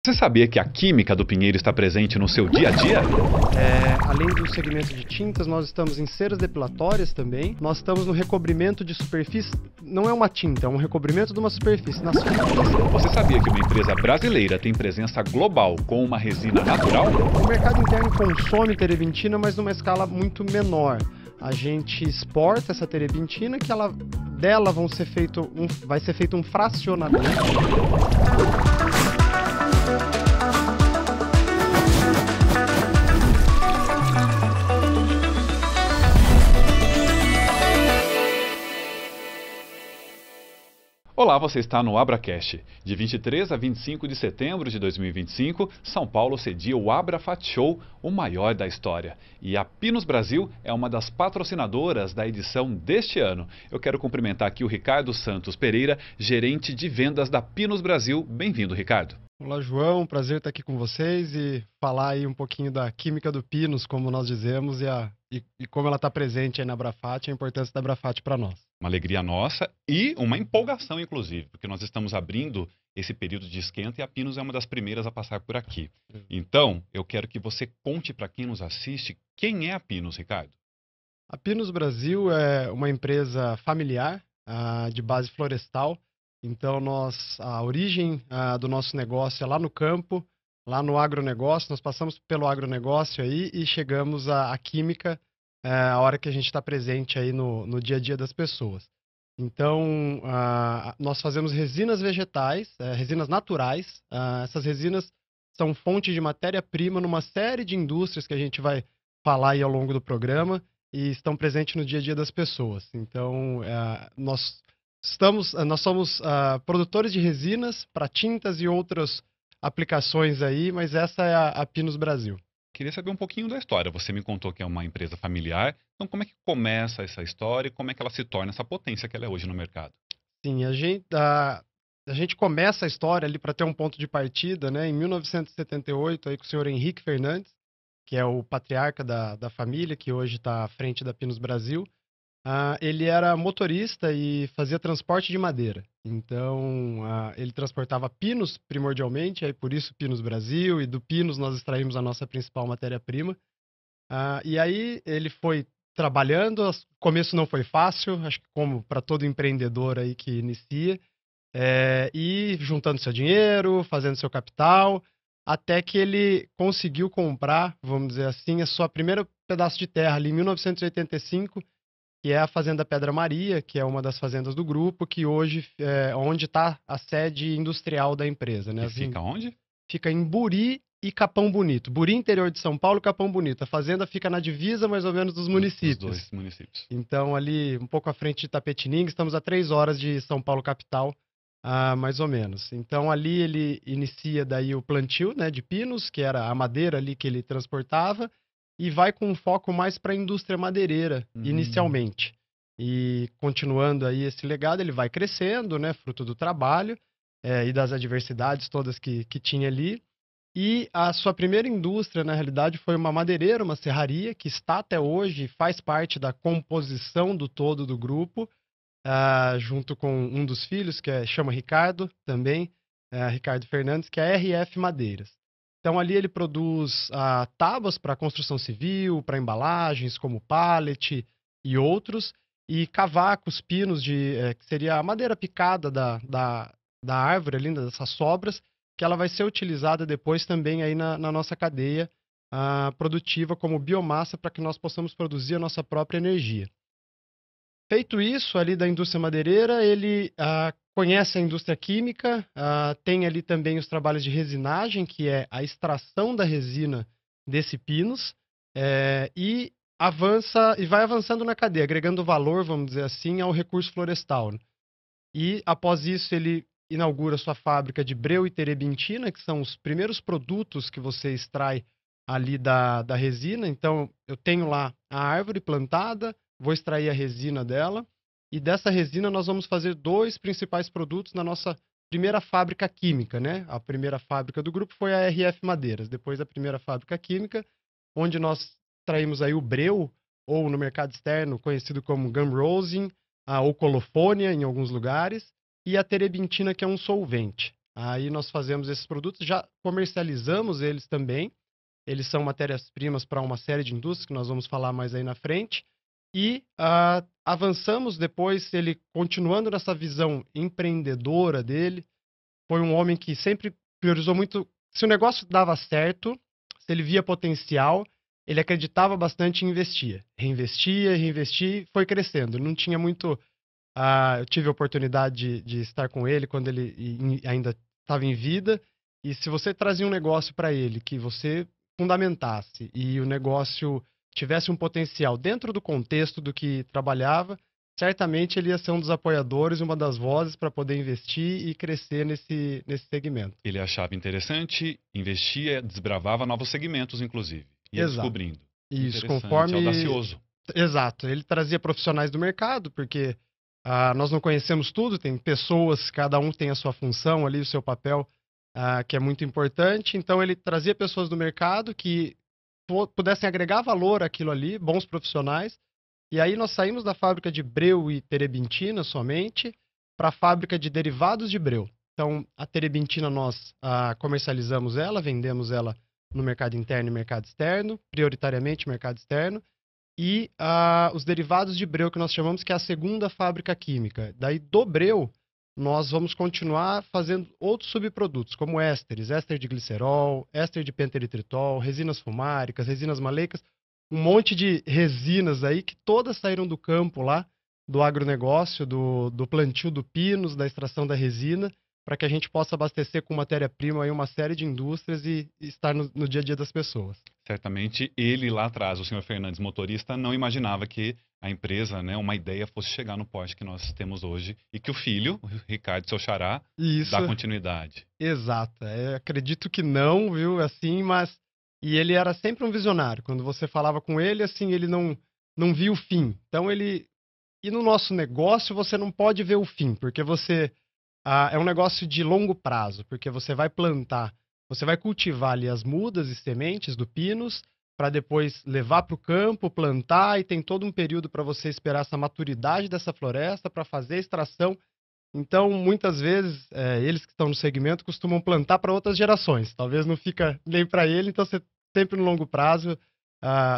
Você sabia que a química do Pinheiro está presente no seu dia a dia? Além do segmento de tintas, nós estamos em ceras depilatórias também. Nós estamos no recobrimento de superfície. Não é uma tinta, é um recobrimento de uma superfície nas tintas. Você sabia que uma empresa brasileira tem presença global com uma resina natural? O mercado interno consome terebintina, mas numa escala muito menor. A gente exporta essa terebintina que dela vai ser feito um fracionamento. Olá, você está no AbraCast. De 23 a 25 de setembro de 2025, São Paulo cedia o AbraFat Show, o maior da história. E a Pinos Brasil é uma das patrocinadoras da edição deste ano. Eu quero cumprimentar aqui o Ricardo Santos Pereira, gerente de vendas da Pinos Brasil. Bem-vindo, Ricardo. Olá, João. Prazer estar aqui com vocês e falar aí um pouquinho da química do Pinos, como nós dizemos, e como ela está presente aí na AbraFat, a importância da AbraFat para nós. Uma alegria nossa e uma empolgação, inclusive, porque nós estamos abrindo esse período de esquenta e a Pinos é uma das primeiras a passar por aqui. Então, eu quero que você conte para quem nos assiste quem é a Pinos, Ricardo. A Pinos Brasil é uma empresa familiar de base florestal. Então, a origem do nosso negócio é lá no campo, lá no agronegócio. Nós passamos pelo agronegócio aí e chegamos à química a hora que a gente está presente aí no dia a dia das pessoas. Então, nós fazemos resinas vegetais, resinas naturais. Essas resinas são fonte de matéria-prima numa série de indústrias que a gente vai falar aí ao longo do programa e estão presentes no dia a dia das pessoas. Então, nós somos produtores de resinas para tintas e outras aplicações aí, mas essa é a Pinos Brasil. Queria saber um pouquinho da história. Você me contou que é uma empresa familiar. Então, como é que começa essa história e como é que ela se torna essa potência que ela é hoje no mercado? Sim, a gente começa a história ali para ter um ponto de partida, né? Em 1978, aí com o senhor Henrique Fernandes, que é o patriarca da família, que hoje está à frente da Pinos Brasil. Ele era motorista e fazia transporte de madeira. Então, ele transportava pinos primordialmente, aí por isso Pinos Brasil, e do pinos nós extraímos a nossa principal matéria-prima. E aí ele foi trabalhando, o começo não foi fácil, acho que como para todo empreendedor aí que inicia, e juntando seu dinheiro, fazendo seu capital, até que ele conseguiu comprar, vamos dizer assim, a sua primeira pedaço de terra ali em 1985, que é a Fazenda Pedra Maria, que é uma das fazendas do grupo, que hoje é onde está a sede industrial da empresa, né? E fica onde? Fica em Buri e Capão Bonito. Buri, interior de São Paulo, e Capão Bonito. A fazenda fica na divisa, mais ou menos, dos municípios. Dos dois municípios. Então, ali, um pouco à frente de Tapetininga, estamos a 3 horas de São Paulo, capital, mais ou menos. Então, ali ele inicia daí o plantio, né, de pinos, que era a madeira ali que ele transportava, e vai com um foco mais para a indústria madeireira, inicialmente. E continuando aí esse legado, ele vai crescendo, né, fruto do trabalho e das adversidades todas que tinha ali. E a sua primeira indústria, na realidade, foi uma madeireira, uma serraria, que está até hoje, faz parte da composição do todo do grupo, junto com um dos filhos, que chama Ricardo, também, Ricardo Fernandes, que é a RF Madeiras. Então, ali ele produz tábuas para construção civil, para embalagens, como pallet e outros, e cavacos, pinos, que seria a madeira picada da árvore ali, dessas sobras, que ela vai ser utilizada depois também aí na nossa cadeia produtiva como biomassa para que nós possamos produzir a nossa própria energia. Feito isso ali da indústria madeireira, ele conhece a indústria química, tem ali também os trabalhos de resinagem, que é a extração da resina desse pinos, e vai avançando na cadeia, agregando valor, vamos dizer assim, ao recurso florestal. E após isso ele inaugura sua fábrica de breu e terebintina, que são os primeiros produtos que você extrai ali da resina. Então, eu tenho lá a árvore plantada, vou extrair a resina dela, e dessa resina nós vamos fazer 2 principais produtos na nossa primeira fábrica química, né? A primeira fábrica do grupo foi a RF Madeiras, depois a primeira fábrica química, onde nós extraímos aí o breu, ou no mercado externo conhecido como gum rosin, ou colofônia em alguns lugares, e a terebintina, que é um solvente. Aí nós fazemos esses produtos, já comercializamos eles também. Eles são matérias-primas para uma série de indústrias, que nós vamos falar mais aí na frente. E avançamos depois, ele continuando nessa visão empreendedora dele, foi um homem que sempre priorizou muito. Se o negócio dava certo, se ele via potencial, ele acreditava bastante e investia. Reinvestia, reinvestia, foi crescendo. Não tinha muito. Eu tive a oportunidade de estar com ele quando ele ainda estava em vida. E se você trazia um negócio para ele que você fundamentasse e o negócio tivesse um potencial dentro do contexto do que trabalhava, certamente ele ia ser um dos apoiadores, uma das vozes para poder investir e crescer nesse segmento. Ele achava interessante, investia, desbravava novos segmentos, inclusive. Ia Exato. descobrindo. Isso, Interessante, audacioso. Exato. Ele trazia profissionais do mercado, porque nós não conhecemos tudo, tem pessoas, cada um tem a sua função ali, o seu papel, que é muito importante. Então ele trazia pessoas do mercado que pudessem agregar valor àquilo ali, bons profissionais. E aí nós saímos da fábrica de breu e terebintina somente para a fábrica de derivados de breu. Então a terebintina nós comercializamos ela, vendemos ela no mercado interno e mercado externo, prioritariamente mercado externo. E os derivados de breu que nós chamamos que é a segunda fábrica química. Daí do breu nós vamos continuar fazendo outros subprodutos, como ésteres, éster de glicerol, éster de penteritritol, resinas fumáricas, resinas maleicas, um monte de resinas aí que todas saíram do campo lá, do agronegócio, do plantio do pinus, da extração da resina, para que a gente possa abastecer com matéria-prima aí uma série de indústrias e estar no dia a dia das pessoas. Certamente ele lá atrás, o senhor Fernandes, motorista, não imaginava que a empresa, né, uma ideia fosse chegar no porte que nós temos hoje e que o filho, o Ricardo, seu xará, dá continuidade. Exato. Acredito que não, viu, assim, mas... E ele era sempre um visionário. Quando você falava com ele, assim, ele não via o fim. Então ele... E no nosso negócio você não pode ver o fim, porque você... é um negócio de longo prazo, porque você vai plantar, você vai cultivar ali as mudas e sementes do pinus, para depois levar para o campo, plantar, e tem todo um período para você esperar essa maturidade dessa floresta, para fazer a extração. Então, muitas vezes, eles que estão no segmento costumam plantar para outras gerações. Talvez não fica nem para ele, então você sempre no longo prazo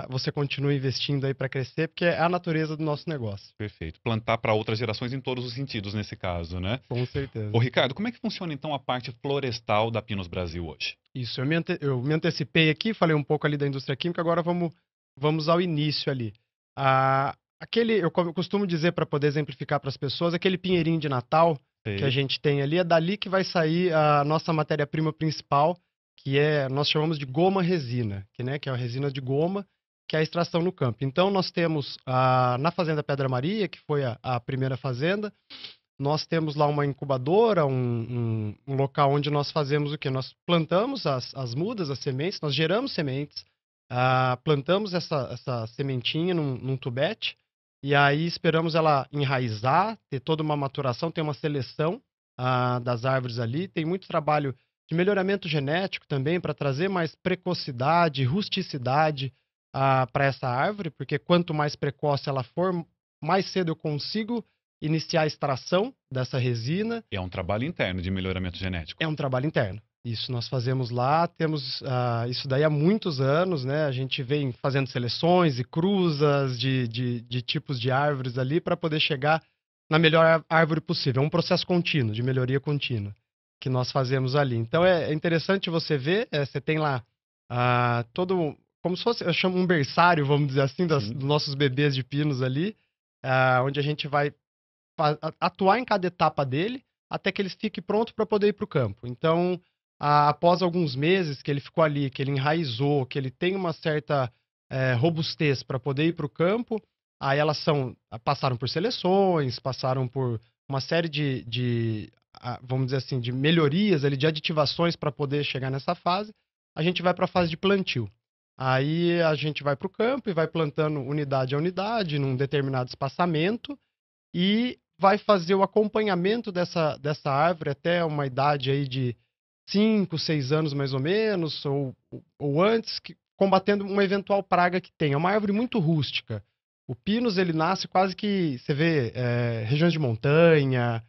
você continua investindo aí para crescer, porque é a natureza do nosso negócio. Perfeito. Plantar para outras gerações em todos os sentidos nesse caso, né? Com certeza. Ô, Ricardo, como é que funciona então a parte florestal da Pinus Brasil hoje? Isso, eu me antecipei aqui, falei um pouco ali da indústria química, agora vamos ao início ali. Eu costumo dizer, para poder exemplificar para as pessoas, aquele pinheirinho de Natal que a gente tem ali, é dali que vai sair a nossa matéria-prima principal, que nós chamamos de goma-resina, que é a resina de goma, que é a extração no campo. Então, nós temos na Fazenda Pedra Maria, que foi a primeira fazenda, nós temos lá uma incubadora, um local onde nós fazemos o quê? Nós plantamos as mudas, as sementes, nós geramos sementes, plantamos essa sementinha num tubete, e aí esperamos ela enraizar, ter toda uma maturação, ter uma seleção das árvores ali. Tem muito trabalho de melhoramento genético também para trazer mais precocidade, rusticidade para essa árvore, porque quanto mais precoce ela for, mais cedo eu consigo iniciar a extração dessa resina. É um trabalho interno de melhoramento genético. É um trabalho interno. Isso nós fazemos lá, temos isso daí há muitos anos, né? A gente vem fazendo seleções e cruzas de tipos de árvores ali para poder chegar na melhor árvore possível. É um processo contínuo, de melhoria contínua, que nós fazemos ali. Então é interessante você ver, você tem lá todo, como se fosse, eu chamo um berçário, vamos dizer assim, dos nossos bebês de pinos ali, onde a gente vai atuar em cada etapa dele, até que ele fique pronto para poder ir para o campo. Então, após alguns meses que ele ficou ali, que ele enraizou, que ele tem uma certa robustez para poder ir para o campo, aí elas passaram por seleções, passaram por uma série vamos dizer assim, de melhorias ali, de aditivações para poder chegar nessa fase. A gente vai para a fase de plantio. Aí a gente vai para o campo e vai plantando unidade a unidade, num determinado espaçamento, e vai fazer o acompanhamento dessa árvore até uma idade aí de 5, 6 anos mais ou menos, ou antes, combatendo uma eventual praga que tem. É uma árvore muito rústica. O pinus, ele nasce quase que, você vê, regiões de montanha,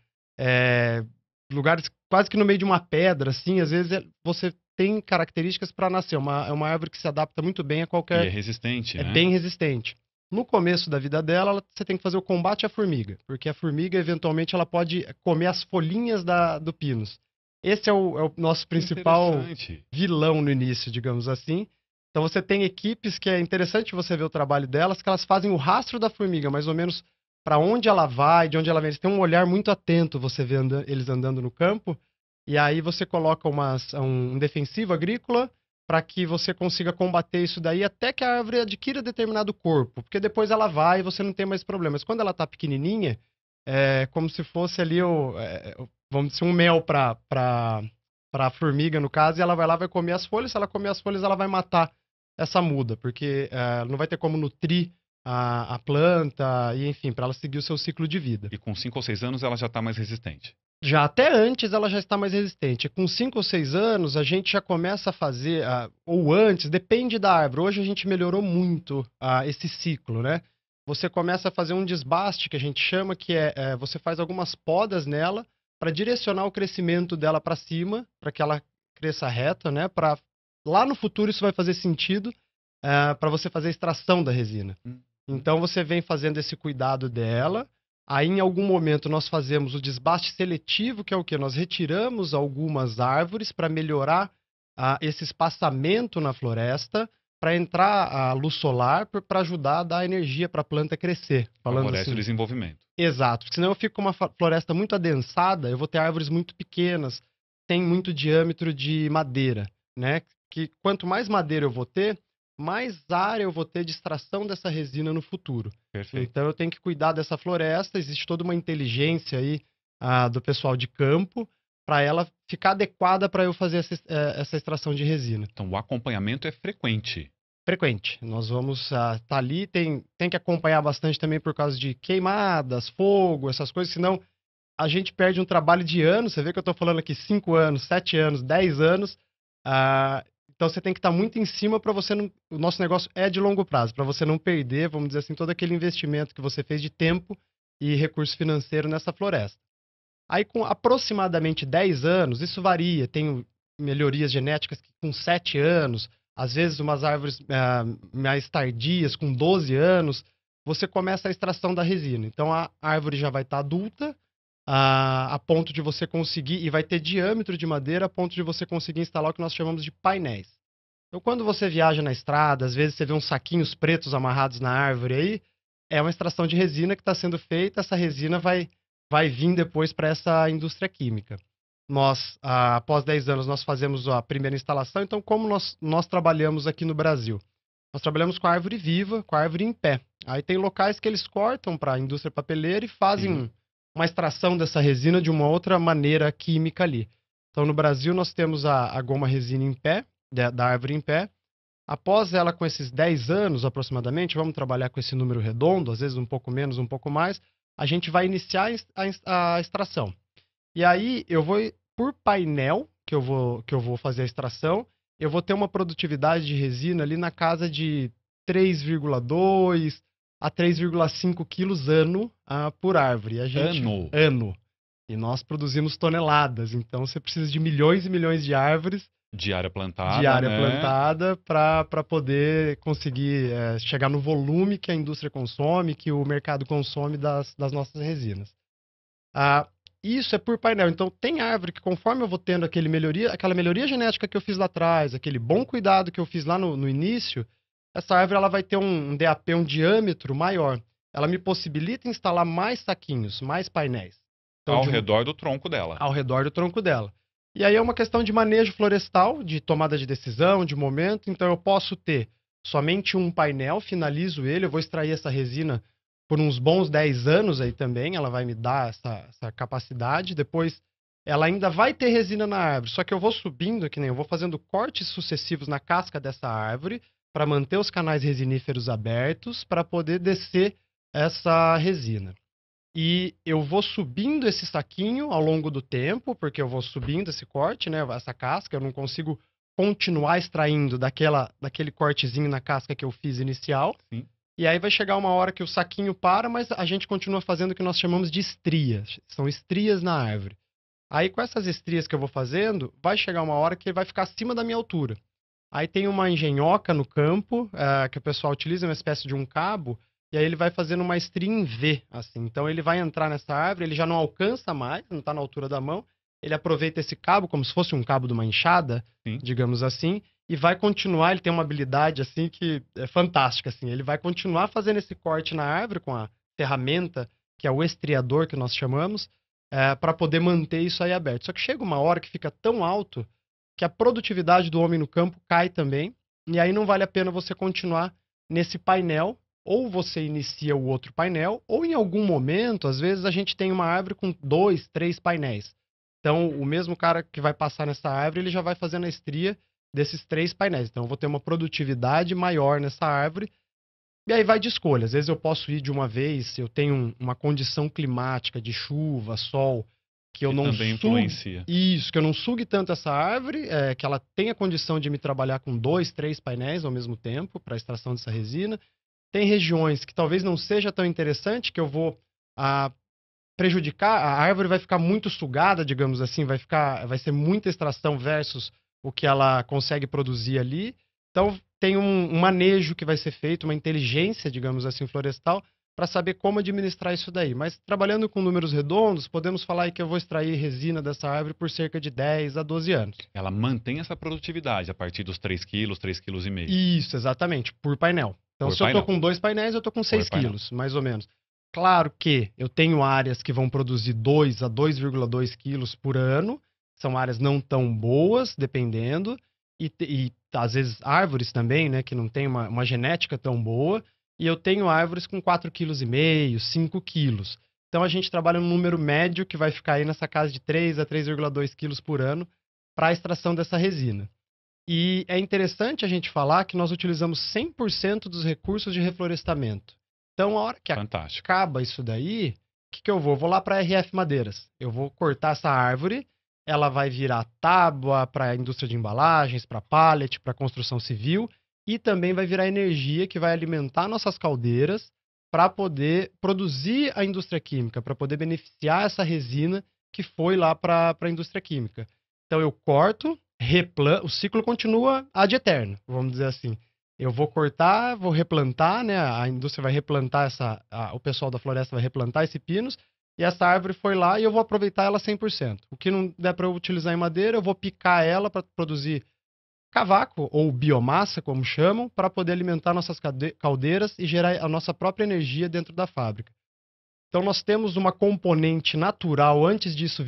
lugares quase que no meio de uma pedra, assim, às vezes você tem características para nascer. É uma árvore que se adapta muito bem a E é qualquer... resistente, É né? bem resistente. No começo da vida dela, você tem que fazer o combate à formiga, porque a formiga, eventualmente, ela pode comer as folhinhas do pinus. Esse é o nosso principal Interessante. vilão no início, digamos assim. Então você tem equipes que é interessante você ver o trabalho delas, que elas fazem o rastro da formiga, mais ou menos para onde ela vai, de onde ela vem. Eles têm um olhar muito atento, você vê eles andando no campo, e aí você coloca um defensivo agrícola para que você consiga combater isso daí até que a árvore adquira determinado corpo, porque depois ela vai e você não tem mais problemas. Quando ela está pequenininha, é como se fosse ali vamos dizer, um mel para a formiga, no caso, e ela vai lá, vai comer as folhas. Se ela comer as folhas, ela vai matar essa muda, porque não vai ter como nutrir a planta, e enfim, para ela seguir o seu ciclo de vida. E com 5 ou 6 anos ela já está mais resistente. Já até antes ela já está mais resistente. Com 5 ou 6 anos, a gente já começa a fazer, ou antes, depende da árvore. Hoje a gente melhorou muito esse ciclo, né? Você começa a fazer um desbaste, que a gente chama, que você faz algumas podas nela para direcionar o crescimento dela para cima, para que ela cresça reta, né? Lá no futuro isso vai fazer sentido para você fazer a extração da resina. Então você vem fazendo esse cuidado dela. Aí, em algum momento, nós fazemos o desbaste seletivo, que é o quê? Nós retiramos algumas árvores para melhorar esse espaçamento na floresta, para entrar a luz solar, para ajudar a dar energia para a planta crescer. Falando Favorece assim. o desenvolvimento. Exato, porque senão eu fico com uma floresta muito adensada, eu vou ter árvores muito pequenas, sem muito diâmetro de madeira, né? Que quanto mais madeira eu vou ter, mais área eu vou ter de extração dessa resina no futuro. Perfeito. Então eu tenho que cuidar dessa floresta, existe toda uma inteligência aí do pessoal de campo para ela ficar adequada para eu fazer essa extração de resina. Então o acompanhamento é frequente. Frequente. Nós vamos tá ali, tem que acompanhar bastante também por causa de queimadas, fogo, essas coisas, senão a gente perde um trabalho de anos. Você vê que eu estou falando aqui 5 anos, 7 anos, 10 anos. Então você tem que estar muito em cima para você não. O nosso negócio é de longo prazo, para você não perder, vamos dizer assim, todo aquele investimento que você fez de tempo e recurso financeiro nessa floresta. Aí, com aproximadamente 10 anos, isso varia, tem melhorias genéticas que com 7 anos, às vezes umas árvores mais tardias, com 12 anos, você começa a extração da resina. Então a árvore já vai estar adulta, a ponto de você conseguir, e vai ter diâmetro de madeira a ponto de você conseguir instalar o que nós chamamos de painéis. Então, quando você viaja na estrada, às vezes você vê uns saquinhos pretos amarrados na árvore aí, é uma extração de resina que está sendo feita. Essa resina vai vir depois para essa indústria química. Nós, após 10 anos, nós fazemos a primeira instalação. Então, como nós trabalhamos aqui no Brasil? Nós trabalhamos com a árvore viva, com a árvore em pé. Aí tem locais que eles cortam para a indústria papeleira e fazem uma extração dessa resina de uma outra maneira química ali. Então, no Brasil, nós temos a goma resina em pé, da árvore em pé. Após ela, com esses 10 anos aproximadamente, vamos trabalhar com esse número redondo, às vezes um pouco menos, um pouco mais, a gente vai iniciar a extração. E aí, eu vou, por painel, que eu vou fazer a extração, eu vou ter uma produtividade de resina ali na casa de 3,2 a 3,5 quilos ano por árvore. Ano. E nós produzimos toneladas, então você precisa de milhões e milhões de árvores. De área plantada, plantada para poder conseguir chegar no volume que a indústria consome, que o mercado consome das nossas resinas. Isso é por painel. Então, tem árvore que, conforme eu vou tendo aquela melhoria genética que eu fiz lá atrás, aquele bom cuidado que eu fiz lá no início, essa árvore ela vai ter um DAP, um diâmetro maior. Ela me possibilita instalar mais saquinhos, mais painéis. Então, ao redor do tronco dela. Ao redor do tronco dela. E aí é uma questão de manejo florestal, de tomada de decisão, de momento. Então, eu posso ter somente um painel, finalizo ele, eu vou extrair essa resina por uns bons 10 anos aí também, ela vai me dar essa capacidade. Depois, ela ainda vai ter resina na árvore, só que eu vou subindo, que nem eu vou fazendo cortes sucessivos na casca dessa árvore para manter os canais resiníferos abertos, para poder descer essa resina. E eu vou subindo esse saquinho ao longo do tempo, porque eu vou subindo esse corte, né, essa casca, eu não consigo continuar extraindo daquele cortezinho na casca que eu fiz inicial. Sim. E aí vai chegar uma hora que o saquinho para, mas a gente continua fazendo o que nós chamamos de estrias. São estrias na árvore. Aí com essas estrias que eu vou fazendo, vai chegar uma hora que ele vai ficar acima da minha altura. Aí tem uma engenhoca no campo, que o pessoal utiliza, uma espécie de um cabo, e aí ele vai fazendo uma estria em V, assim. Então ele vai entrar nessa árvore, ele já não alcança mais, não está na altura da mão, ele aproveita esse cabo como se fosse um cabo de uma enxada, Sim. digamos assim, e vai continuar, ele tem uma habilidade assim que é fantástica, assim. Ele vai continuar fazendo esse corte na árvore com a ferramenta, que é o estriador que nós chamamos, para poder manter isso aí aberto. Só que chega uma hora que fica tão alto que a produtividade do homem no campo cai também, e aí não vale a pena você continuar nesse painel, ou você inicia o outro painel, ou em algum momento, às vezes a gente tem uma árvore com 2, 3 painéis. Então, o mesmo cara que vai passar nessa árvore, ele já vai fazendo a estria desses 3 painéis. Então, eu vou ter uma produtividade maior nessa árvore, e aí vai de escolha. Às vezes eu posso ir de uma vez, se eu tenho uma condição climática de chuva, sol, que eu Que não também sugue influencia. isso, que eu não sugue tanto essa árvore, que ela tenha condição de me trabalhar com 2, 3 painéis ao mesmo tempo para extração dessa resina. Tem regiões que talvez não seja tão interessante, que eu vou ah, prejudicar, a árvore vai ficar muito sugada, digamos assim, vai ser muita extração versus o que ela consegue produzir ali. Então, tem um manejo que vai ser feito, uma inteligência, digamos assim, florestal, para saber como administrar isso daí. Mas trabalhando com números redondos, podemos falar aí que eu vou extrair resina dessa árvore por cerca de 10 a 12 anos. Ela mantém essa produtividade a partir dos 3 quilos, 3,5 kg. Isso, exatamente, por painel. Então, Por se eu painel. tô com 2 painéis, eu tô com 6 painel. quilos, mais ou menos. Claro que eu tenho áreas que vão produzir 2 a 2,2 quilos por ano. São áreas não tão boas, dependendo. E às vezes árvores também, né, que não tem uma genética tão boa. E eu tenho árvores com 4,5 kg, 5 quilos. Então a gente trabalha num número médio que vai ficar aí nessa casa de 3 a 3,2 quilos por ano para a extração dessa resina. E é interessante a gente falar que nós utilizamos 100% dos recursos de reflorestamento. Então, a hora que Fantástico. acaba isso daí, o que eu vou? Vou lá para a RF Madeiras. Eu vou cortar essa árvore, ela vai virar tábua para a indústria de embalagens, para pallet, para construção civil, e também vai virar energia que vai alimentar nossas caldeiras para poder produzir a indústria química, para poder beneficiar essa resina que foi lá para a indústria química. Então, eu corto, o ciclo continua ad eterno, vamos dizer assim. Eu vou cortar, vou replantar, né? A indústria vai replantar o pessoal da floresta vai replantar esse pinus, e essa árvore foi lá e eu vou aproveitar ela 100%. O que não der para eu utilizar em madeira, eu vou picar ela para produzir cavaco, ou biomassa, como chamam, para poder alimentar nossas caldeiras e gerar a nossa própria energia dentro da fábrica. Então, nós temos uma componente natural, antes disso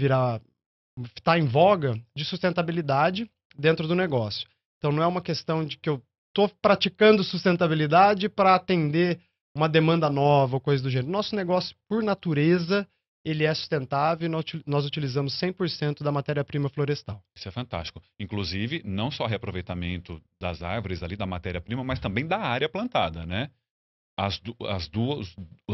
estar em voga, de sustentabilidade dentro do negócio. Então, não é uma questão de que eu estou praticando sustentabilidade para atender uma demanda nova ou coisa do gênero. Nosso negócio, por natureza, ele é sustentável e nós utilizamos 100% da matéria-prima florestal. Isso é fantástico. Inclusive, não só reaproveitamento das árvores ali, da matéria-prima, mas também da área plantada, né? As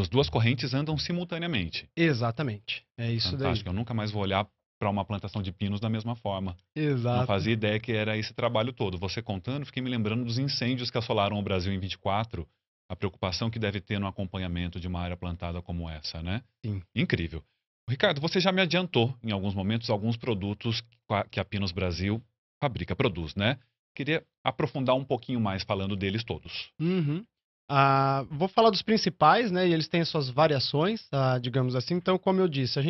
duas correntes andam simultaneamente. Exatamente. É isso daí. Fantástico. Eu nunca mais vou olhar para uma plantação de pinos da mesma forma. Não Exato. fazia ideia que era esse trabalho todo. Você contando, fiquei me lembrando dos incêndios que assolaram o Brasil em 24, a preocupação que deve ter no acompanhamento de uma área plantada como essa, né? Sim. Incrível. Ricardo, você já me adiantou em alguns momentos alguns produtos que a Pinos Brasil fabrica, produz, né? Queria aprofundar um pouquinho mais falando deles todos. Uhum. Vou falar dos principais, né? E eles têm as suas variações, digamos assim. Então, como eu disse,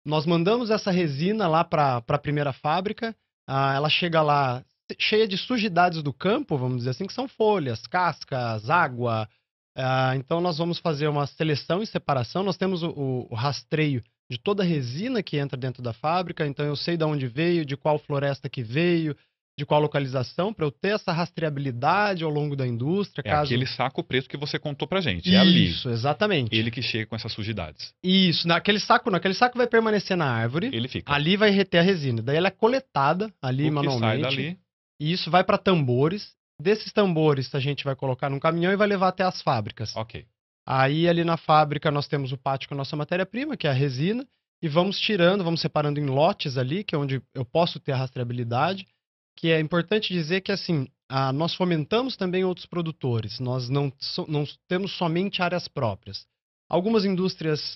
nós mandamos essa resina lá para a primeira fábrica. Ela chega lá cheia de sujidades do campo, vamos dizer assim, que são folhas, cascas, água. Então, nós vamos fazer uma seleção e separação. Nós temos o rastreio de toda a resina que entra dentro da fábrica. Então, eu sei de onde veio, de qual floresta que veio, de qual localização, para eu ter essa rastreabilidade ao longo da indústria. É aquele saco preto que você contou pra gente. É ali. Isso, exatamente. Ele que chega com essas sujidades. Isso, naquele saco vai permanecer na árvore. Ele fica. Ali vai reter a resina. Daí ela é coletada ali O que manualmente. sai dali. E isso vai para tambores. Desses tambores a gente vai colocar num caminhão e vai levar até as fábricas. Ok. Aí ali na fábrica nós temos o pátio com a nossa matéria-prima, que é a resina, e vamos tirando, vamos separando em lotes ali, que é onde eu posso ter a rastreabilidade. Que é importante dizer que, assim, nós fomentamos também outros produtores. Nós não temos somente áreas próprias. Algumas indústrias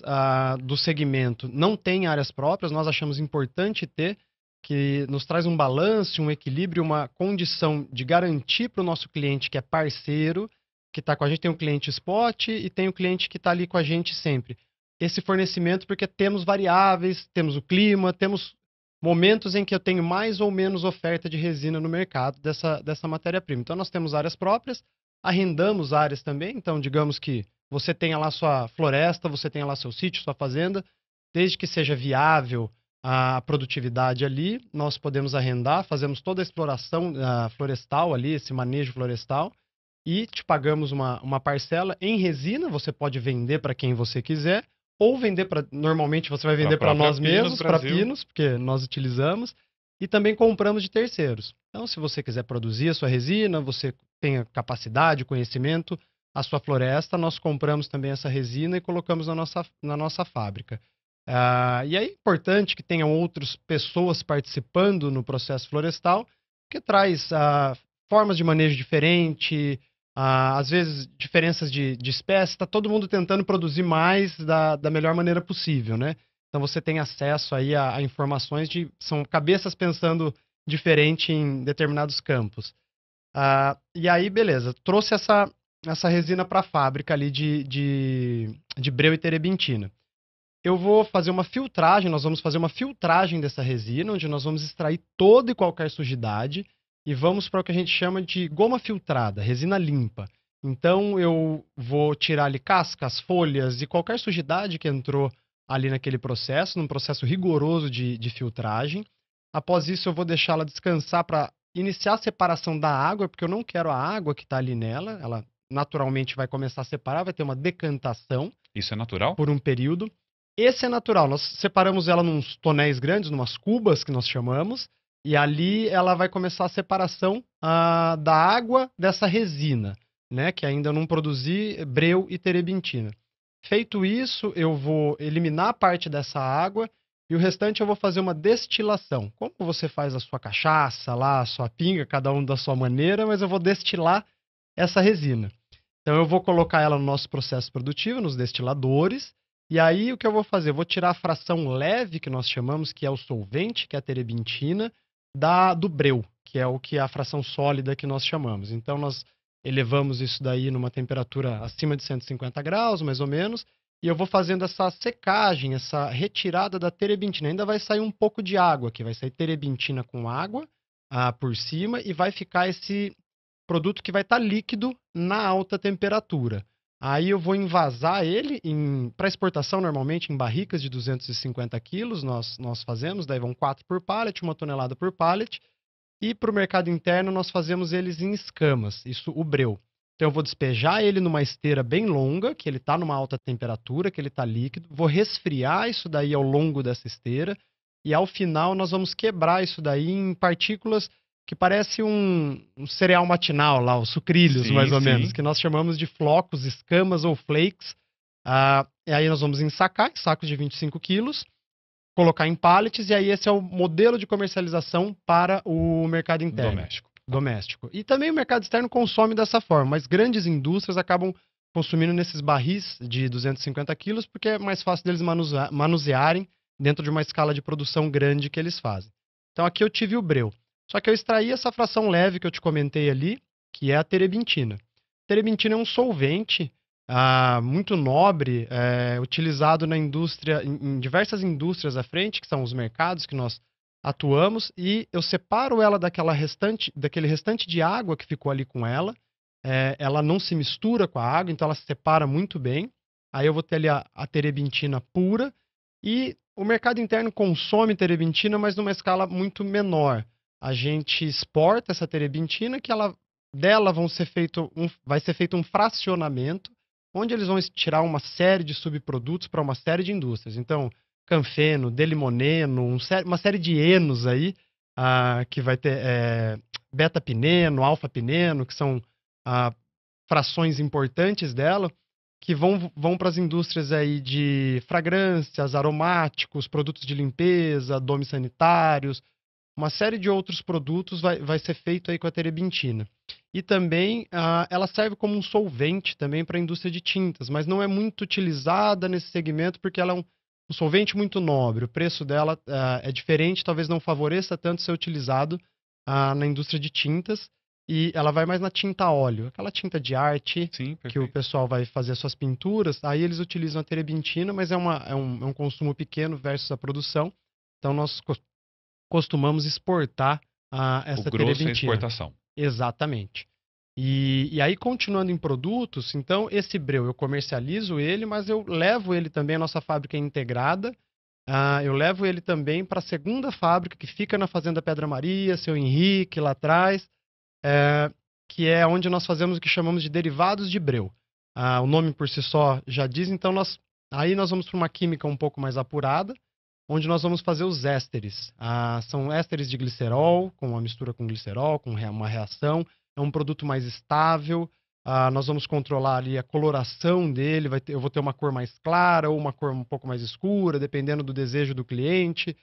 do segmento não têm áreas próprias, nós achamos importante ter, que nos traz um balanço, um equilíbrio, uma condição de garantir para o nosso cliente que é parceiro, que está com a gente, tem um cliente spot e tem o cliente que está ali com a gente sempre. Esse fornecimento, porque temos variáveis, temos o clima, temos momentos em que eu tenho mais ou menos oferta de resina no mercado dessa matéria-prima. Então, nós temos áreas próprias, arrendamos áreas também, então, digamos que você tenha lá sua floresta, você tenha lá seu sítio, sua fazenda, desde que seja viável a produtividade ali, nós podemos arrendar, fazemos toda a exploração florestal ali, esse manejo florestal, e te pagamos uma parcela em resina, você pode vender para quem você quiser, ou vender para. Normalmente você vai vender para nós mesmos, para Pinos, porque nós utilizamos, e também compramos de terceiros. Então, se você quiser produzir a sua resina, você tem capacidade, conhecimento, a sua floresta, nós compramos também essa resina e colocamos na nossa fábrica. E é importante que tenham outras pessoas participando no processo florestal, que traz formas de manejo diferente, às vezes diferenças de espécie, está todo mundo tentando produzir mais da melhor maneira possível, né? Então você tem acesso aí a informações são cabeças pensando diferente em determinados campos. E aí, beleza, trouxe essa resina para a fábrica ali de breu e terebintina. Eu vou fazer uma filtragem, nós vamos fazer uma filtragem dessa resina, onde nós vamos extrair toda e qualquer sujidade e vamos para o que a gente chama de goma filtrada, resina limpa. Então eu vou tirar ali cascas, folhas e qualquer sujidade que entrou ali naquele processo, num processo rigoroso de filtragem. Após isso eu vou deixá-la descansar para iniciar a separação da água, porque eu não quero a água que está ali nela, ela naturalmente vai começar a separar, vai ter uma decantação. Isso é natural? Por um período. Esse é natural, nós separamos ela nos tonéis grandes, numas cubas que nós chamamos, e ali ela vai começar a separação da água dessa resina, né, que ainda não produzi breu e terebintina. Feito isso, eu vou eliminar parte dessa água e o restante eu vou fazer uma destilação. Como você faz a sua cachaça lá, a sua pinga, cada um da sua maneira, mas eu vou destilar essa resina. Então eu vou colocar ela no nosso processo produtivo, nos destiladores, e aí o que eu vou fazer? Eu vou tirar a fração leve, que nós chamamos, que é o solvente, que é a terebintina, do breu, que é a fração sólida que nós chamamos. Então nós elevamos isso daí numa temperatura acima de 150 graus, mais ou menos, e eu vou fazendo essa secagem, essa retirada da terebintina. Ainda vai sair um pouco de água aqui, vai sair terebintina com água por cima e vai ficar esse produto que vai estar líquido na alta temperatura. Aí eu vou envasar ele para exportação, normalmente em barricas de 250 quilos, nós fazemos, daí vão 4 por pallet, 1 tonelada por pallet. E para o mercado interno nós fazemos eles em escamas, isso o breu. Então eu vou despejar ele numa esteira bem longa, que ele está numa alta temperatura, que ele está líquido. Vou resfriar isso daí ao longo dessa esteira. E ao final nós vamos quebrar isso daí em partículas que parece um cereal matinal lá, os sucrilhos, mais ou menos, que nós chamamos de flocos, escamas ou flakes. E aí nós vamos ensacar em sacos de 25 quilos, colocar em pallets, e aí esse é o modelo de comercialização para o mercado interno. Doméstico. E também o mercado externo consome dessa forma, mas grandes indústrias acabam consumindo nesses barris de 250 quilos, porque é mais fácil deles manusearem dentro de uma escala de produção grande que eles fazem. Então aqui eu tive o breu. Só que eu extraí essa fração leve que eu te comentei ali, que é a terebintina. Terebintina é um solvente muito nobre, utilizado na indústria, em diversas indústrias à frente, que são os mercados que nós atuamos, e eu separo ela daquele restante de água que ficou ali com ela. Ela não se mistura com a água, então ela se separa muito bem. Aí eu vou ter ali a terebintina pura, e o mercado interno consome terebintina, mas numa escala muito menor. A gente exporta essa terebintina, que dela vai ser feito um fracionamento, onde eles vão tirar uma série de subprodutos para uma série de indústrias. Então, canfeno, delimoneno, uma série de enos aí, que vai ter beta-pineno, alfa-pineno, que são frações importantes dela, que vão para as indústrias aí de fragrâncias, aromáticos, produtos de limpeza, domes sanitários. Uma série de outros produtos vai ser feito aí com a terebintina. E também ela serve como um solvente também para a indústria de tintas, mas não é muito utilizada nesse segmento porque ela é um solvente muito nobre. O preço dela é diferente, talvez não favoreça tanto ser utilizado na indústria de tintas. E ela vai mais na tinta a óleo, aquela tinta de arte Sim, que o perfeito. pessoal vai fazer as suas pinturas. Aí eles utilizam a terebintina, mas é um consumo pequeno versus a produção. Então nós costumamos exportar O essa grosso é a terebintina. exportação. Exatamente. E aí, continuando em produtos, então esse breu eu comercializo ele, mas eu levo ele também à nossa fábrica integrada. Eu levo ele também para a segunda fábrica que fica na Fazenda Pedra Maria, seu Henrique, lá atrás, eh, que é onde nós fazemos o que chamamos de derivados de breu. O nome por si só já diz, então aí nós vamos para uma química um pouco mais apurada, onde nós vamos fazer os ésteres. São ésteres de glicerol, com uma mistura com glicerol, com uma reação. É um produto mais estável. Nós vamos controlar ali a coloração dele. Eu vou ter uma cor mais clara ou uma cor um pouco mais escura, dependendo do desejo do cliente.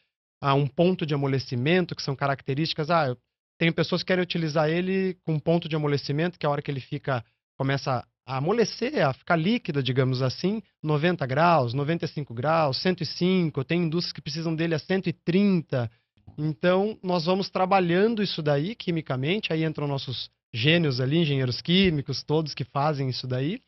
Um ponto de amolecimento, que são características. Eu tenho pessoas que querem utilizar ele com ponto de amolecimento, que é a hora que ele começa a amolecer, a ficar líquida, digamos assim, 90 graus, 95 graus, 105, tem indústrias que precisam dele a 130. Então, nós vamos trabalhando isso daí quimicamente, aí entram nossos gênios ali, engenheiros químicos, todos que fazem isso daí.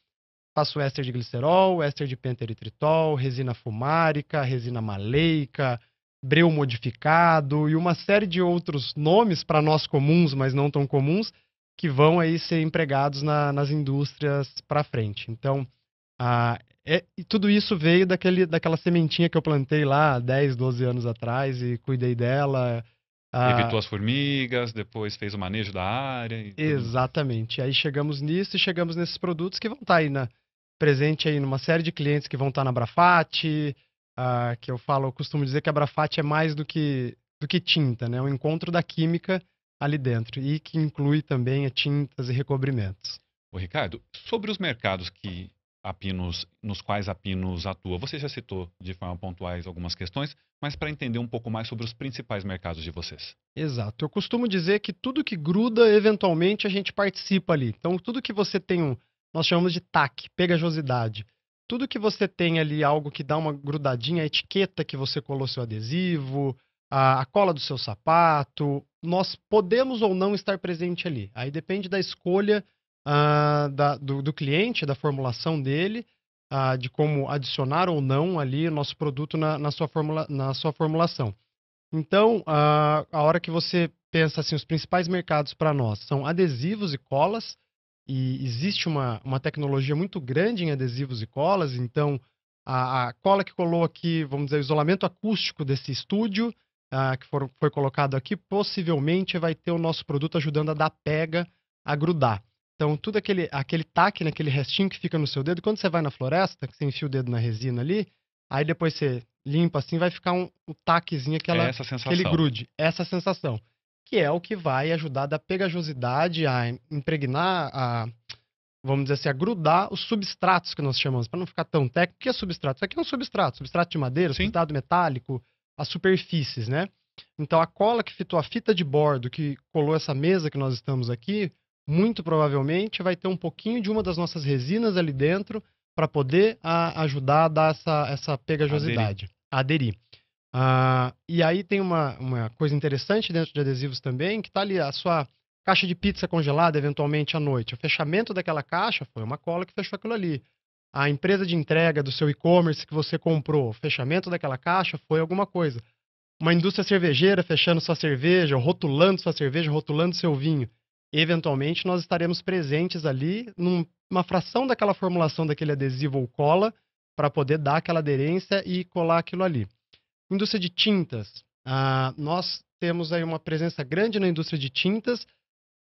Faço éster de glicerol, éster de penteritritol, resina fumárica, resina maleica, breu modificado e uma série de outros nomes para nós comuns, mas não tão comuns, que vão aí ser empregados nas indústrias para frente. Então, e tudo isso veio daquela sementinha que eu plantei lá 10, 12 anos atrás e cuidei dela. Evitou Ah, as formigas, depois fez o manejo da área e tudo mais. Exatamente. Aí chegamos nisso e chegamos nesses produtos que vão estar aí presente aí numa série de clientes que vão estar na Brafat, que eu costumo dizer que a Brafat é mais do que tinta, né? É um encontro da química ali dentro e que inclui também tintas e recobrimentos. Ô, Ricardo, sobre os mercados nos quais a Pinos atua, você já citou de forma pontuais algumas questões, mas para entender um pouco mais sobre os principais mercados de vocês. Exato. Eu costumo dizer que tudo que gruda, eventualmente a gente participa ali. Então, tudo que você tem nós chamamos de TAC, pegajosidade. Tudo que você tem ali algo que dá uma grudadinha, a etiqueta que você colou seu adesivo, a cola do seu sapato, nós podemos ou não estar presente ali. Aí depende da escolha do cliente, da formulação dele, de como adicionar ou não ali o nosso produto na sua formulação. Então, a hora que você pensa assim, os principais mercados para nós são adesivos e colas, e existe uma tecnologia muito grande em adesivos e colas, então a cola que colou aqui, vamos dizer, o isolamento acústico desse estúdio, foi colocado aqui, possivelmente vai ter o nosso produto ajudando a dar pega, a grudar. Então, tudo aquele taque, aquele restinho que fica no seu dedo, quando você vai na floresta, que você enfia o dedo na resina ali, aí depois você limpa assim, vai ficar um taquezinho, É essa a aquele sensação. grude, essa sensação. Que é o que vai ajudar da pegajosidade, a impregnar, vamos dizer assim, a grudar os substratos que nós chamamos, para não ficar tão técnico. O que é substrato? Isso aqui é um substrato de madeira, Sim, substrato metálico, as superfícies, né? Então a cola que fitou a fita de bordo, que colou essa mesa que nós estamos aqui, muito provavelmente vai ter um pouquinho de uma das nossas resinas ali dentro para poder ajudar a dar essa aderir. pegajosidade, a aderir. E aí tem uma coisa interessante dentro de adesivos também, que está ali a sua caixa de pizza congelada, eventualmente à noite. O fechamento daquela caixa foi uma cola que fechou aquilo ali. A empresa de entrega do seu e-commerce que você comprou, o fechamento daquela caixa foi alguma coisa. Uma indústria cervejeira fechando sua cerveja, ou rotulando sua cerveja, rotulando seu vinho. Eventualmente, nós estaremos presentes ali numa fração daquela formulação daquele adesivo ou cola para poder dar aquela aderência e colar aquilo ali. Indústria de tintas. Nós temos aí uma presença grande na indústria de tintas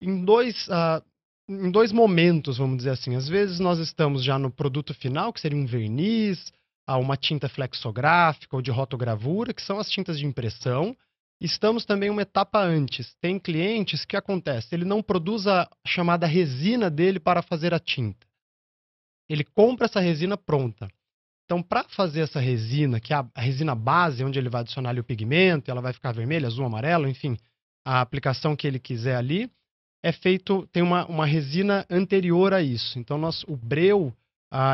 em dois momentos, vamos dizer assim. Às vezes nós estamos já no produto final, que seria um verniz, uma tinta flexográfica ou de rotogravura, que são as tintas de impressão. Estamos também uma etapa antes. Tem clientes que acontece, ele não produz a chamada resina dele para fazer a tinta. Ele compra essa resina pronta. Então, para fazer essa resina, que é a resina base, onde ele vai adicionar ali o pigmento, ela vai ficar vermelha, azul, amarelo, enfim, a aplicação que ele quiser ali, é feito, tem uma resina anterior a isso. Então, o breu,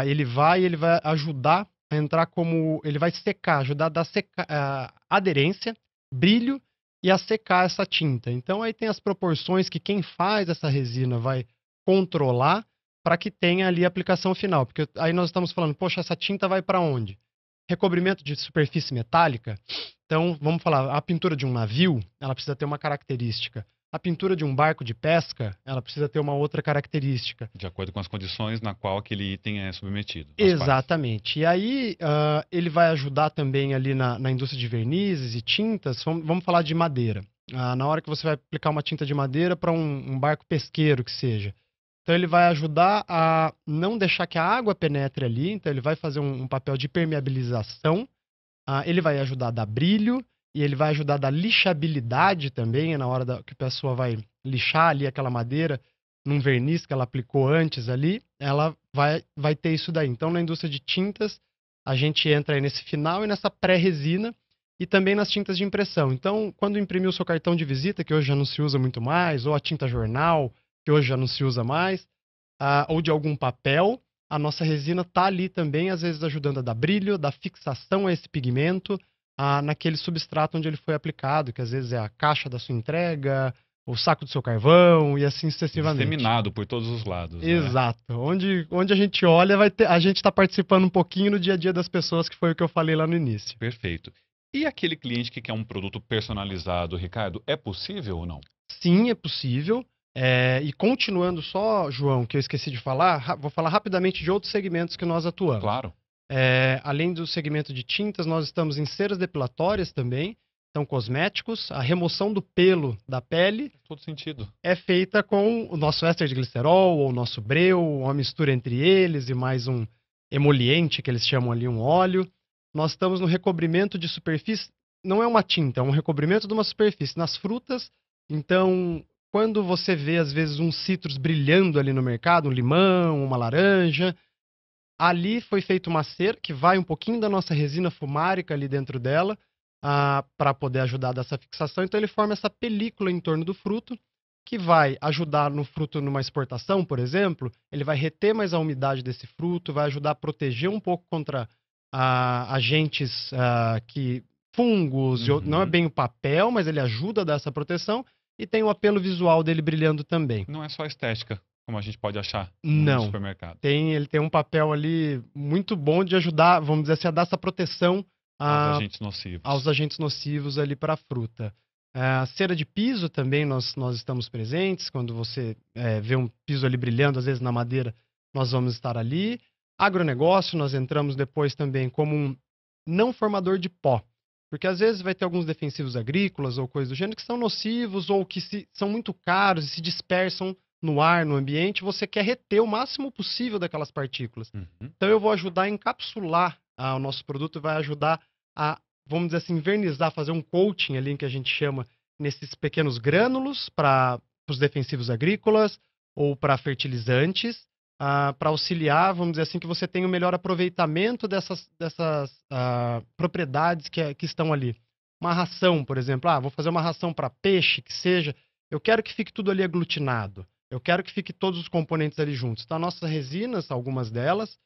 ele vai ajudar a entrar como, ele vai secar, ajudar a dar aderência, brilho e a secar essa tinta. Então, aí tem as proporções que quem faz essa resina vai controlar para que tenha ali a aplicação final. Porque aí nós estamos falando, poxa, essa tinta vai para onde? Recobrimento de superfície metálica. Então, vamos falar, a pintura de um navio, ela precisa ter uma característica. A pintura de um barco de pesca, ela precisa ter uma outra característica. De acordo com as condições na qual aquele item é submetido. Exatamente. E aí, ele vai ajudar também ali na indústria de vernizes e tintas. Vamos falar de madeira. Na hora que você vai aplicar uma tinta de madeira para um barco pesqueiro que seja. Então, ele vai ajudar a não deixar que a água penetre ali. Então, ele vai fazer um papel de permeabilização. Ele vai ajudar a dar brilho. E ele vai ajudar a dar lixabilidade também. Na hora que a pessoa vai lixar ali aquela madeira num verniz que ela aplicou antes ali, ela vai ter isso daí. Então, na indústria de tintas, a gente entra aí nesse final e nessa pré-resina. E também nas tintas de impressão. Então, quando imprimir o seu cartão de visita, que hoje já não se usa muito mais, ou a tinta jornal, que hoje já não se usa mais, ou de algum papel, a nossa resina está ali também, às vezes ajudando a dar brilho, dar fixação a esse pigmento, naquele substrato onde ele foi aplicado, que às vezes é a caixa da sua entrega, o saco do seu carvão e assim sucessivamente. Disseminado por todos os lados. Exato. Né? Onde a gente olha, a gente está participando um pouquinho no dia a dia das pessoas, que foi o que eu falei lá no início. Perfeito. E aquele cliente que quer um produto personalizado, Ricardo, é possível ou não? Sim, é possível. E continuando só, João, que eu esqueci de falar, vou falar rapidamente de outros segmentos que nós atuamos. Claro. Além do segmento de tintas, nós estamos em ceras depilatórias também, então cosméticos. A remoção do pelo da pele todo sentido. É feita com o nosso éster de glicerol ou o nosso breu, uma mistura entre eles e mais um emoliente, que eles chamam ali um óleo. Nós estamos no recobrimento de superfície, não é uma tinta, é um recobrimento de uma superfície nas frutas. Então, quando você vê, às vezes, um citros brilhando ali no mercado, um limão, uma laranja, ali foi feita uma cera que vai um pouquinho da nossa resina fumárica ali dentro dela, para poder ajudar dessa fixação. Então, ele forma essa película em torno do fruto, que vai ajudar no fruto numa exportação, por exemplo. Ele vai reter mais a umidade desse fruto, vai ajudar a proteger um pouco contra agentes fungos, não é bem o papel, mas ele ajuda a dar essa proteção. E tem o apelo visual dele brilhando também. Não é só estética, como a gente pode achar no supermercado. Ele tem um papel ali muito bom de ajudar, vamos dizer assim, a dar essa proteção aos agentes nocivos ali para a fruta. A cera de piso também nós estamos presentes. Quando você vê um piso ali brilhando, às vezes na madeira, nós vamos estar ali. Agronegócio, nós entramos depois também como um não formador de pó. Porque às vezes vai ter alguns defensivos agrícolas ou coisas do gênero que são nocivos ou que são muito caros e se dispersam no ar, no ambiente. Você quer reter o máximo possível daquelas partículas. Então eu vou ajudar a encapsular o nosso produto, vai ajudar a, vamos dizer assim, vernizar, fazer um coating ali, que a gente chama, nesses pequenos grânulos para os defensivos agrícolas ou para fertilizantes, para auxiliar, vamos dizer assim, que você tenha o melhor aproveitamento dessas propriedades que estão ali. Uma ração, por exemplo, vou fazer uma ração para peixe, que seja, eu quero que fique tudo ali aglutinado, eu quero que fique todos os componentes ali juntos. Então, nossas resinas, algumas delas,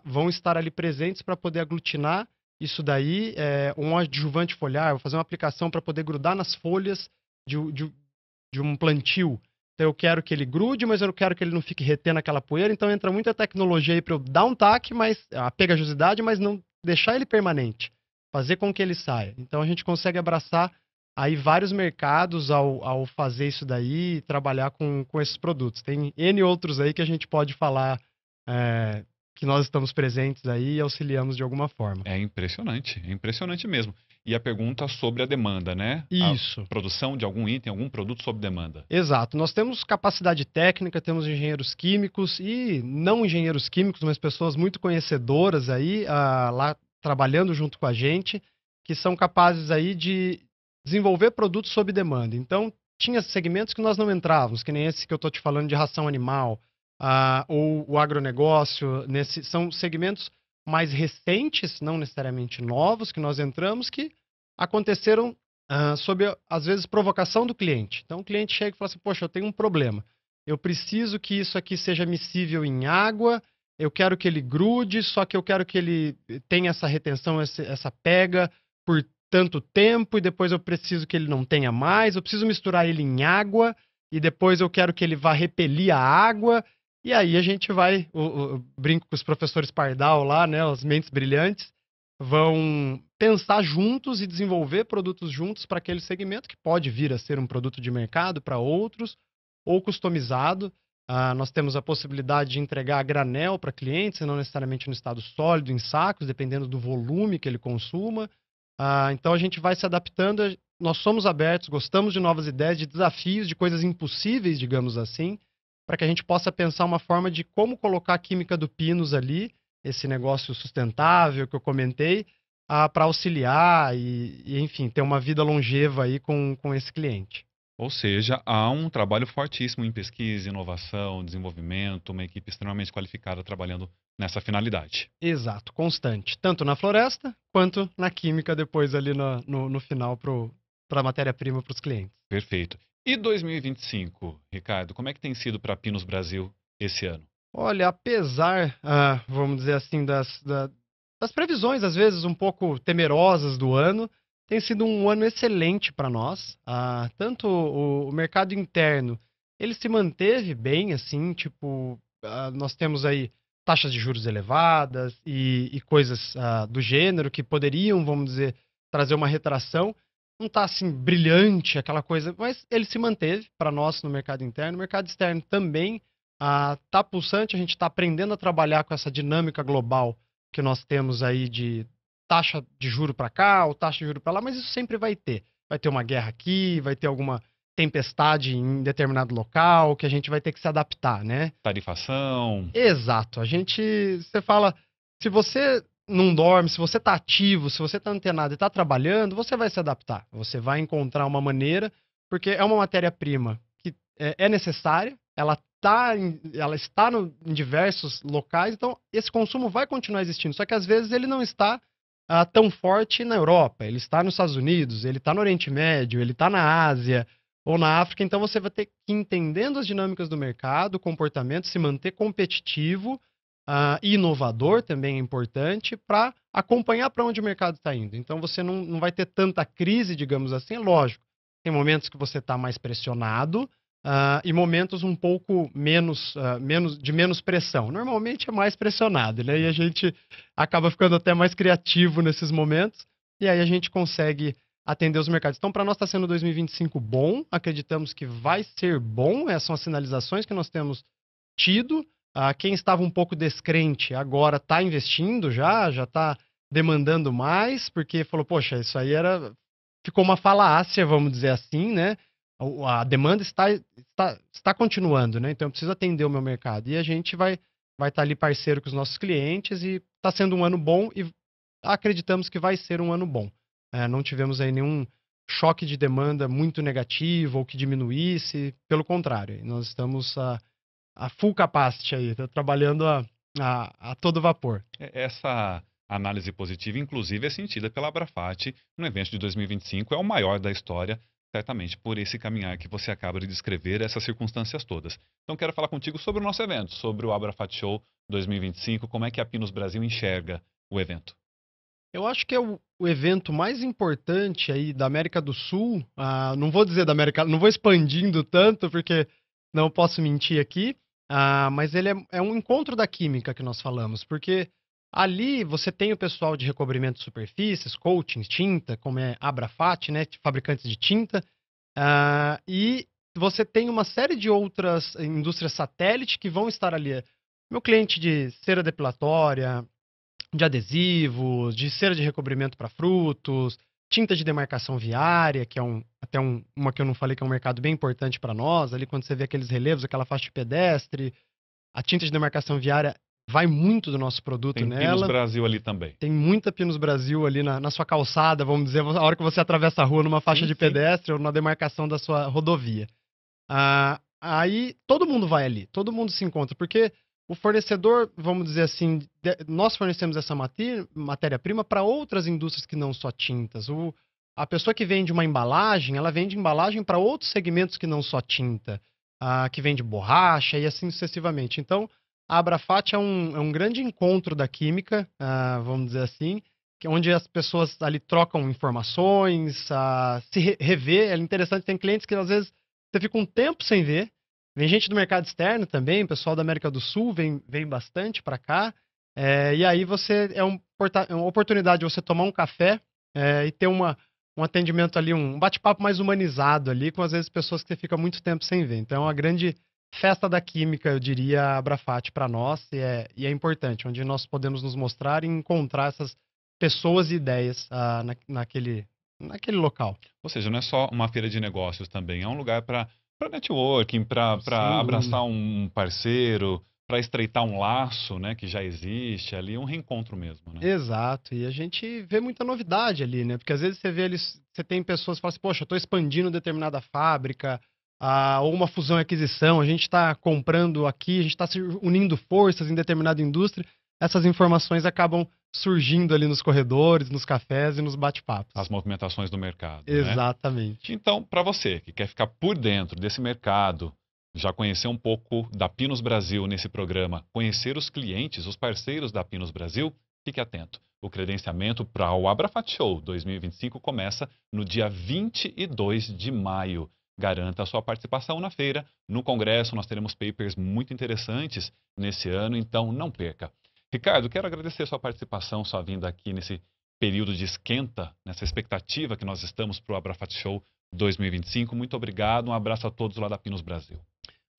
vão estar ali presentes para poder aglutinar isso daí, um adjuvante foliar, vou fazer uma aplicação para poder grudar nas folhas de um plantio. Então eu quero que ele grude, mas eu não quero que ele não fique retendo aquela poeira. Então entra muita tecnologia aí para eu dar um taque, a pegajosidade, mas não deixar ele permanente. Fazer com que ele saia. Então a gente consegue abraçar aí vários mercados ao fazer isso daí e trabalhar com esses produtos. Tem N outros aí que a gente pode falar que nós estamos presentes aí e auxiliamos de alguma forma. É impressionante mesmo. E a pergunta sobre a demanda, né? Isso. A produção de algum item, algum produto sob demanda. Exato. Nós temos capacidade técnica, temos engenheiros químicos e não engenheiros químicos, mas pessoas muito conhecedoras aí lá trabalhando junto com a gente, que são capazes aí de desenvolver produtos sob demanda. Então, tinha segmentos que nós não entrávamos, que nem esse que eu estou te falando de ração animal, ou o agronegócio. São segmentos mais recentes, não necessariamente novos, que nós entramos, que aconteceram sob, às vezes, provocação do cliente. Então, o cliente chega e fala assim, poxa, eu tenho um problema. Eu preciso que isso aqui seja miscível em água, eu quero que ele grude, só que eu quero que ele tenha essa retenção, essa pega por tanto tempo, e depois eu preciso que ele não tenha mais, eu preciso misturar ele em água, e depois eu quero que ele vá repelir a água, e aí a gente vai, brinco com os professores Pardal lá, né, os mentes brilhantes, vão pensar juntos e desenvolver produtos juntos para aquele segmento, que pode vir a ser um produto de mercado para outros, ou customizado. Nós temos a possibilidade de entregar a granel para clientes, não necessariamente no estado sólido, em sacos, dependendo do volume que ele consuma. Então a gente vai se adaptando, nós somos abertos, gostamos de novas ideias, de desafios, de coisas impossíveis, digamos assim, para que a gente possa pensar uma forma de como colocar a química do Pinos ali, esse negócio sustentável que eu comentei, para auxiliar e, enfim, ter uma vida longeva aí com esse cliente. Ou seja, há um trabalho fortíssimo em pesquisa, inovação, desenvolvimento, uma equipe extremamente qualificada trabalhando nessa finalidade. Exato, constante, tanto na floresta quanto na química depois ali no final para a matéria-prima para os clientes. Perfeito. E 2025, Ricardo, como é que tem sido para a Pinos Brasil esse ano? Olha, apesar, vamos dizer assim, das previsões, às vezes, um pouco temerosas do ano, tem sido um ano excelente para nós. Tanto o mercado interno, ele se manteve bem, assim, tipo, nós temos aí taxas de juros elevadas e coisas do gênero que poderiam, vamos dizer, trazer uma retração. Não está assim brilhante aquela coisa, mas ele se manteve para nós no mercado interno. O mercado externo também tá pulsante, a gente está aprendendo a trabalhar com essa dinâmica global que nós temos aí de taxa de juro para cá ou taxa de juro para lá, mas isso sempre vai ter. Vai ter uma guerra aqui, vai ter alguma tempestade em determinado local que a gente vai ter que se adaptar, né? Tarifação. Exato. Você fala, se você não dorme, se você está ativo, se você está antenado e está trabalhando, você vai se adaptar. Você vai encontrar uma maneira, porque é uma matéria-prima que é necessária, ela está em diversos locais, então esse consumo vai continuar existindo. Só que às vezes ele não está tão forte na Europa, ele está nos Estados Unidos, ele está no Oriente Médio, ele está na Ásia ou na África, então você vai ter que ir entendendo as dinâmicas do mercado, o comportamento, se manter competitivo e inovador também é importante para acompanhar para onde o mercado está indo. Então você não vai ter tanta crise, digamos assim, é lógico. Tem momentos que você está mais pressionado, e momentos um pouco de menos pressão. Normalmente é mais pressionado, né? E a gente acaba ficando até mais criativo nesses momentos, e aí a gente consegue atender os mercados. Então, para nós está sendo 2025 bom, acreditamos que vai ser bom, essas são as sinalizações que nós temos tido. Quem estava um pouco descrente agora está investindo já está demandando mais, porque falou, poxa, isso aí ficou uma falácia, vamos dizer assim, né? A demanda está continuando, né? Então eu preciso atender o meu mercado. E a gente vai estar ali parceiro com os nossos clientes e está sendo um ano bom e acreditamos que vai ser um ano bom. Não tivemos aí nenhum choque de demanda muito negativo ou que diminuísse, pelo contrário, nós estamos a full capacity aí, tá trabalhando a todo vapor. Essa análise positiva, inclusive, é sentida pela Abrafat no evento de 2025, é o maior da história, certamente por esse caminhar que você acaba de descrever, essas circunstâncias todas. Então quero falar contigo sobre o nosso evento, sobre o Abrafat Show 2025, como é que a Pinos Brasil enxerga o evento? Eu acho que é o evento mais importante aí da América do Sul, não vou dizer da América, não vou expandindo tanto, porque não posso mentir aqui, mas ele é um encontro da química que nós falamos, porque ali você tem o pessoal de recobrimento de superfícies, coatings, tinta, como é Abrafat, né, fabricantes de tinta, e você tem uma série de outras indústrias satélite que vão estar ali. Meu cliente de cera depilatória, de adesivos, de cera de recobrimento para frutos, tinta de demarcação viária, que é uma que eu não falei que é um mercado bem importante para nós, ali quando você vê aqueles relevos, aquela faixa de pedestre, a tinta de demarcação viária vai muito do nosso produto Tem nela. Tem Pinos Brasil ali também. Tem muita Pinos Brasil ali na sua calçada, vamos dizer, a hora que você atravessa a rua numa faixa de pedestre ou na demarcação da sua rodovia. Aí todo mundo vai ali, todo mundo se encontra, porque o fornecedor, vamos dizer assim, nós fornecemos essa matéria-prima para outras indústrias que não só tintas. a pessoa que vende uma embalagem, ela vende embalagem para outros segmentos que não só tinta, que vende borracha e assim sucessivamente. Então, a Abrafat é um grande encontro da química, vamos dizer assim, onde as pessoas ali trocam informações, revê. É interessante, tem clientes que às vezes você fica um tempo sem ver. Vem gente do mercado externo também, o pessoal da América do Sul vem bastante para cá. E aí é uma oportunidade de você tomar um café e ter um atendimento ali, um bate-papo mais humanizado ali, com às vezes pessoas que você fica muito tempo sem ver. Então é uma grande festa da química, eu diria, a Abrafat para nós, e é importante, onde nós podemos nos mostrar e encontrar essas pessoas e ideias naquele local. Ou seja, não é só uma feira de negócios também, é um lugar para networking, para Sem abraçar dúvida. um parceiro, para estreitar um laço, né, que já existe ali, um reencontro mesmo, né? Exato, e a gente vê muita novidade ali, né? Porque às vezes você vê eles, você tem pessoas que falam assim, poxa, eu estou expandindo determinada fábrica, ou uma fusão e aquisição, a gente está comprando aqui, a gente está se unindo forças em determinada indústria. Essas informações acabam surgindo ali nos corredores, nos cafés e nos As bate-papos. movimentações do mercado, né? Exatamente. Então, para você que quer ficar por dentro desse mercado, já conhecer um pouco da Pinos Brasil nesse programa, conhecer os clientes, os parceiros da Pinos Brasil, fique atento. O credenciamento para o Abrafat Show 2025 começa no dia 22 de maio. Garanta a sua participação na feira. No congresso, nós teremos papers muito interessantes nesse ano, então não perca. Ricardo, quero agradecer sua participação, sua vinda aqui nesse período de esquenta, nessa expectativa que nós estamos para o Abrafat Show 2025. Muito obrigado, um abraço a todos lá da Pinos Brasil.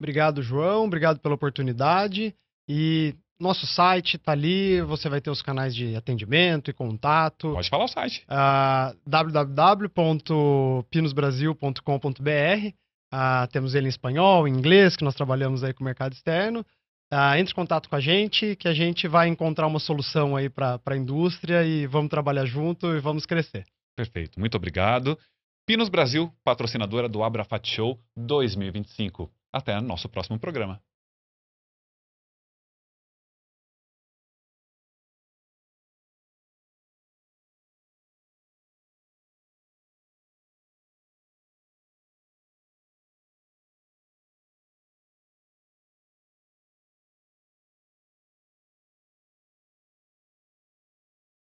Obrigado, João, obrigado pela oportunidade. E nosso site está ali, você vai ter os canais de atendimento e contato. Pode falar o site. www.pinosbrasil.com.br. Temos ele em espanhol, em inglês, que nós trabalhamos aí com o mercado externo. Entre em contato com a gente, que a gente vai encontrar uma solução aí para a indústria e vamos trabalhar junto e vamos crescer. Perfeito, muito obrigado. Pinos Brasil, patrocinadora do Abrafat Show 2025. Até nosso próximo programa.